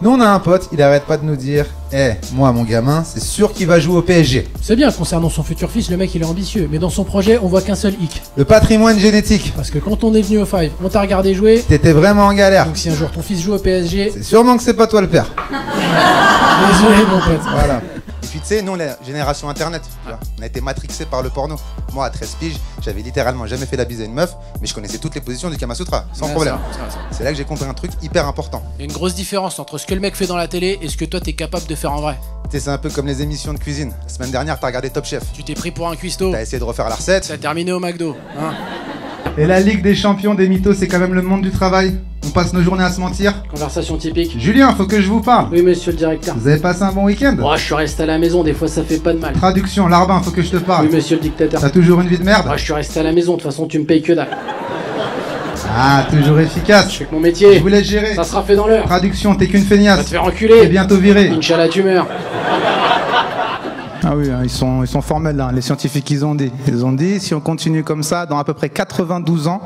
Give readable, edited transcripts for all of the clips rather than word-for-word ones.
Nous on a un pote, il arrête pas de nous dire moi mon gamin, c'est sûr qu'il va jouer au PSG. C'est bien, concernant son futur fils, le mec il est ambitieux, mais dans son projet on voit qu'un seul hic. Le patrimoine génétique. Parce que quand on est venu au Five, on t'a regardé jouer. T'étais vraiment en galère. Donc si un jour ton fils joue au PSG... C'est sûrement que c'est pas toi le père. Désolé mon pote. Voilà. Et puis tu sais, nous la génération internet, tu vois, on a été matrixés par le porno. Moi à 13 piges, j'avais littéralement jamais fait la bise à une meuf, mais je connaissais toutes les positions du Kama Sutra, sans problème. C'est là que j'ai compris un truc hyper important. Il y a une grosse différence entre ce que le mec fait dans la télé et ce que toi t'es capable de faire en vrai. Tu sais, c'est un peu comme les émissions de cuisine. La semaine dernière, t'as regardé Top Chef. Tu t'es pris pour un cuistot. T'as essayé de refaire la recette. T'as terminé au McDo, hein. Et la Ligue des champions des mythos, c'est quand même le monde du travail. On passe nos journées à se mentir. Conversation typique. Julien, faut que je vous parle. Oui, monsieur le directeur. Vous avez passé un bon week-end? Oh, je suis resté à la maison, des fois ça fait pas de mal. Traduction, Larbin, faut que je te parle. Oui, monsieur le dictateur. T'as toujours une vie de merde? Moi, je suis resté à la maison, de toute façon, tu me payes que dalle. Ah, toujours efficace. Je fais que mon métier. Je vous laisse gérer. Ça sera fait dans l'heure. Traduction, t'es qu'une Va feignasse. te faire enculer. T'es bientôt viré. Inch'Allah, tu meurs. Ah oui, ils sont formels là. Les scientifiques ils ont dit si on continue comme ça, dans à peu près 92 ans,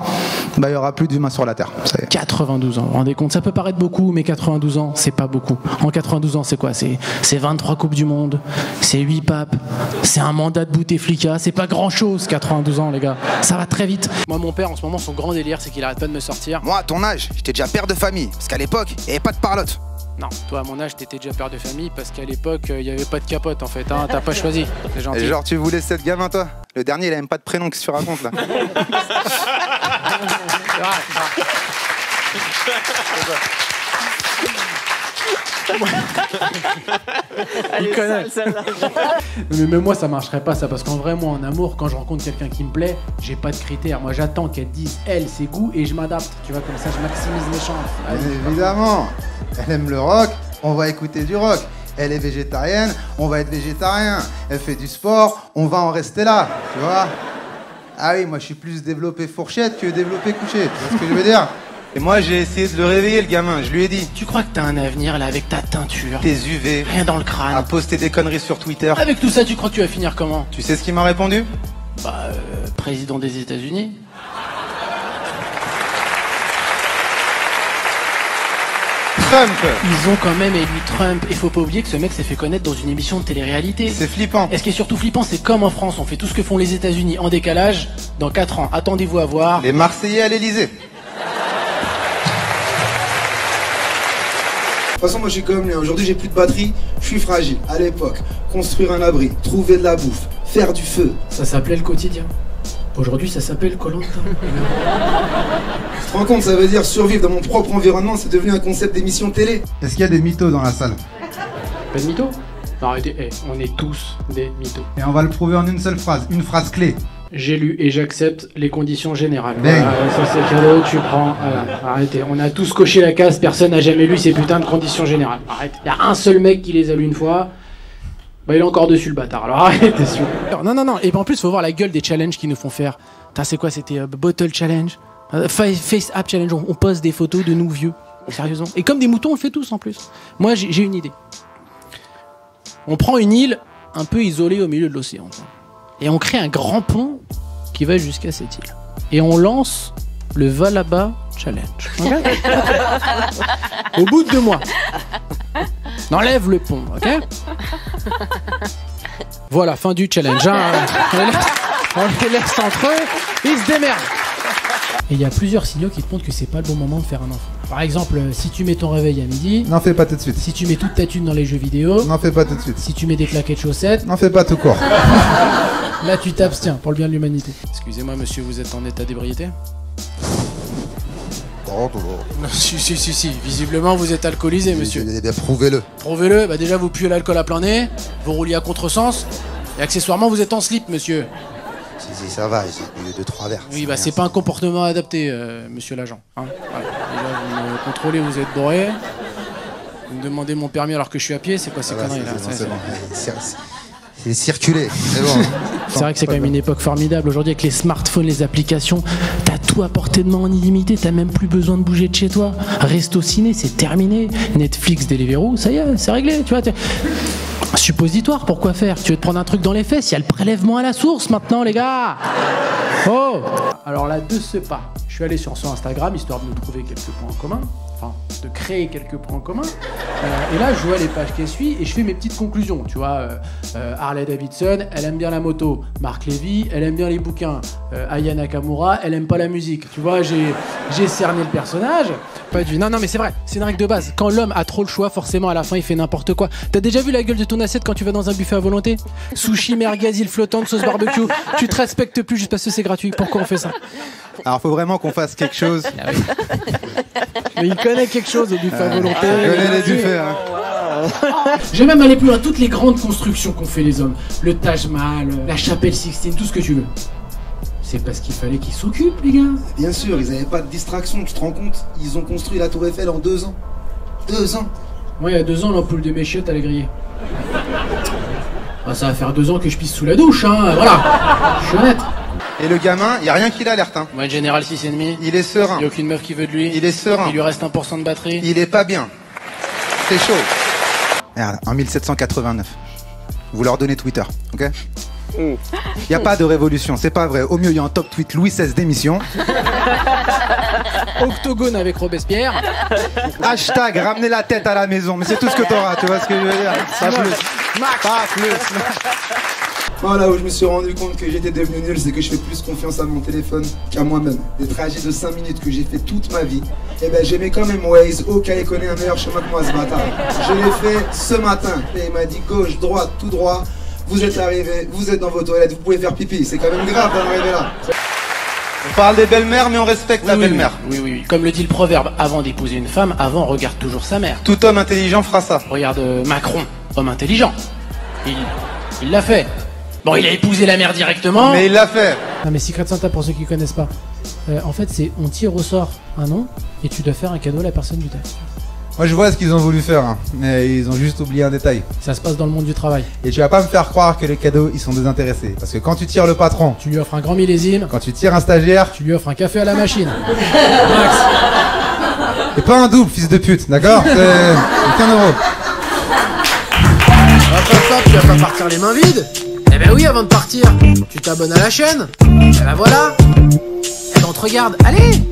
bah il y aura plus d'humains sur la Terre. 92 ans, vous vous rendez compte? Ça peut paraître beaucoup, mais 92 ans, c'est pas beaucoup. En 92 ans, c'est quoi? C'est 23 Coupes du Monde, c'est 8 papes, c'est un mandat de Bouteflika, c'est pas grand chose 92 ans les gars. Ça va très vite. Moi mon père en ce moment son grand délire c'est qu'il arrête pas de me sortir. Moi à ton âge, j'étais déjà père de famille, parce qu'à l'époque, il n'y avait pas de parlotte. Non, toi à mon âge t'étais déjà père de famille parce qu'à l'époque il y avait pas de capote en fait, hein, t'as pas choisi. C'est gentil. Et genre tu voulais cette gamin toi? Le dernier il a même pas de prénom, qu'est-ce que tu racontes là? Il connaît. Mais même moi ça marcherait pas ça parce qu'en vrai moi en amour quand je rencontre quelqu'un qui me plaît j'ai pas de critères. Moi j'attends qu'elle dise elle ses goûts et je m'adapte. Tu vois comme ça je maximise mes chances. Bien évidemment. Elle aime le rock, on va écouter du rock. Elle est végétarienne, on va être végétarien. Elle fait du sport, on va en rester là, tu vois. Ah oui, moi je suis plus développé fourchette que développé couché, tu vois ce que je veux dire? Et moi j'ai essayé de le réveiller le gamin, je lui ai dit. Tu crois que t'as un avenir là avec ta teinture, Tes UV, rien dans le crâne. à poster des conneries sur Twitter. Avec tout ça tu crois que tu vas finir comment? Tu sais ce qu'il m'a répondu? Bah président des États-Unis. Trump. Ils ont quand même élu Trump. Et faut pas oublier que ce mec s'est fait connaître dans une émission de télé-réalité. C'est flippant. Et ce qui est surtout flippant, c'est comme en France, on fait tout ce que font les États-Unis en décalage. Dans 4 ans, attendez-vous à voir. Les Marseillais à l'Elysée. De toute façon, moi je suis comme lui. Aujourd'hui, j'ai plus de batterie, je suis fragile. À l'époque, construire un abri, trouver de la bouffe, faire du feu. Ça s'appelait le quotidien. Aujourd'hui, ça s'appelle Koh-Lanta. Tu te rends compte, ça veut dire survivre dans mon propre environnement, c'est devenu un concept d'émission télé. Est-ce qu'il y a des mythos dans la salle? Pas de mythos? Non, arrêtez, on est tous des mythos. Et on va le prouver en une seule phrase, une phrase clé. J'ai lu et j'accepte les conditions générales. Bang. Voilà, ça c'est cadeau, tu prends. Arrêtez, on a tous coché la case, personne n'a jamais lu ces putains de conditions générales. Arrête, il y a un seul mec qui les a lu une fois. Bah il est encore dessus le bâtard, alors arrêtez s'il vous plaît. Non, et en plus faut voir la gueule des challenges qu'ils nous font faire. Putain, c'est quoi, c'était Bottle Challenge, Face App Challenge, on poste des photos de nous vieux. Sérieusement. Et comme des moutons on le fait tous en plus. Moi j'ai une idée. On prend une île un peu isolée au milieu de l'océan. Et on crée un grand pont qui va jusqu'à cette île. Et on lance le Valaba Challenge. Okay. Au bout de 2 mois. On enlève le pont, ok? Voilà, fin du challenge. Hein. On les laisse entre eux, ils se démerdent. Et il y a plusieurs signaux qui te montrent que c'est pas le bon moment de faire un enfant. Par exemple, si tu mets ton réveil à midi... N'en fais pas tout de suite. Si tu mets toute ta thune dans les jeux vidéo... N'en fais pas tout de suite. Si tu mets des claquettes chaussettes... N'en fais pas tout court. Là, tu t'abstiens pour le bien de l'humanité. Excusez-moi, monsieur, vous êtes en état d'ébriété? Non. Si. Visiblement, vous êtes alcoolisé, monsieur. Eh bien, prouvez-le. Prouvez-le. Bah déjà, vous puez l'alcool à plein nez, vous rouliez à contresens, et accessoirement, vous êtes en slip, monsieur. Si, ça va, j'ai 2-3 verres. Oui, bah c'est pas un comportement adapté, monsieur l'agent. Hein, voilà. Déjà, vous me contrôlez, vous êtes bourré. Vous me demandez mon permis alors que je suis à pied, c'est quoi ces conneries là? C'est circulé, c'est bon. C'est vrai que c'est quand même une époque formidable. Aujourd'hui, avec les smartphones, les applications, t'as tout à portée de main en illimité, t'as même plus besoin de bouger de chez toi. Resto ciné, c'est terminé. Netflix, Deliveroo, ça y est, c'est réglé, tu vois. Suppositoire, pourquoi faire? Tu veux te prendre un truc dans les fesses? Il y a le prélèvement à la source maintenant, les gars. Oh! Alors là, de ce pas, je suis allé sur son Instagram, histoire de nous trouver quelques points en commun. Enfin, de créer quelques points en commun. Et là, je vois les pages qui suivent et je fais mes petites conclusions. Tu vois, Harley Davidson, elle aime bien la moto. Marc Lévy, elle aime bien les bouquins. Aya Nakamura, elle aime pas la musique. Tu vois, j'ai cerné le personnage. Pas du. Non, mais c'est vrai, c'est une règle de base. Quand l'homme a trop le choix, forcément, à la fin, il fait n'importe quoi. T'as déjà vu la gueule de ton assiette quand tu vas dans un buffet à volonté? Sushi, merguez, île flottante, sauce barbecue. Tu te respectes plus juste parce que c'est gratuit. Pourquoi on fait ça? Alors, faut vraiment qu'on fasse quelque chose. Ah oui. Mais il connaît quelque chose au buffet à volonté. Il connaît les buffets, hein. Je vais même aller plus loin. Toutes les grandes constructions qu'ont fait les hommes, le Taj Mahal, la chapelle Sixtine, tout ce que tu veux. C'est parce qu'il fallait qu'ils s'occupent, les gars. Bien sûr, ils n'avaient pas de distraction, tu te rends compte? Ils ont construit la Tour Eiffel en 2 ans. 2 ans. Moi, il y a 2 ans, l'ampoule de mes chiottes, elle est grillée. Ah, ça va faire 2 ans que je pisse sous la douche, hein. Voilà. Je suis honnête. Et le gamin, y a rien qui l'alerte, hein. Moi, Général 6,5. Il est serein. Il y a aucune meuf qui veut de lui. Il est serein. Il lui reste 1% de batterie. Il est pas bien. C'est chaud. Regarde, en 1789. Vous leur donnez Twitter, ok? Il n'y a pas de révolution, c'est pas vrai. Au mieux, il y a un top tweet Louis XVI démission. Octogone avec Robespierre. Hashtag ramener la tête à la maison. Mais c'est tout ce que t'auras, tu vois ce que je veux dire? Pas plus. Pas plus. Voilà où je me suis rendu compte que j'étais devenu nul, c'est que je fais plus confiance à mon téléphone qu'à moi-même. Des trajets de 5 minutes que j'ai fait toute ma vie, et ben j'ai mis quand même Waze, au cas il connaît un meilleur chemin que moi ce bâtard. Je l'ai fait ce matin, et il m'a dit gauche, droite, tout droit, vous êtes arrivé, vous êtes dans vos toilettes, vous pouvez faire pipi, c'est quand même grave d'en arriver là. On parle des belles-mères, mais on respecte la belle-mère. Oui. Comme le dit le proverbe, avant d'épouser une femme, avant regarde toujours sa mère. Tout homme intelligent fera ça. Regarde Macron, homme intelligent. Il l'a fait. Bon, il a épousé la mère directement. Mais il l'a fait. Non, mais Secret Santa, pour ceux qui connaissent pas, en fait, c'est on tire au sort un nom et tu dois faire un cadeau à la personne du texte. Moi, je vois ce qu'ils ont voulu faire, hein. Mais ils ont juste oublié un détail. Ça se passe dans le monde du travail. Et tu vas pas me faire croire que les cadeaux, ils sont désintéressés. Parce que quand tu tires le patron, Tu lui offres un grand millésime, quand tu tires un stagiaire, tu lui offres un café à la machine. Max. et pas un double, fils de pute, d'accord? C'est 15 €. Hop, tu vas pas partir les mains vides. Eh ben oui, avant de partir, tu t'abonnes à la chaîne. Eh ben voilà. Eh ben on te regarde. Allez.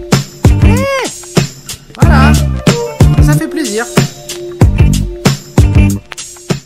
Voilà. Ça fait plaisir.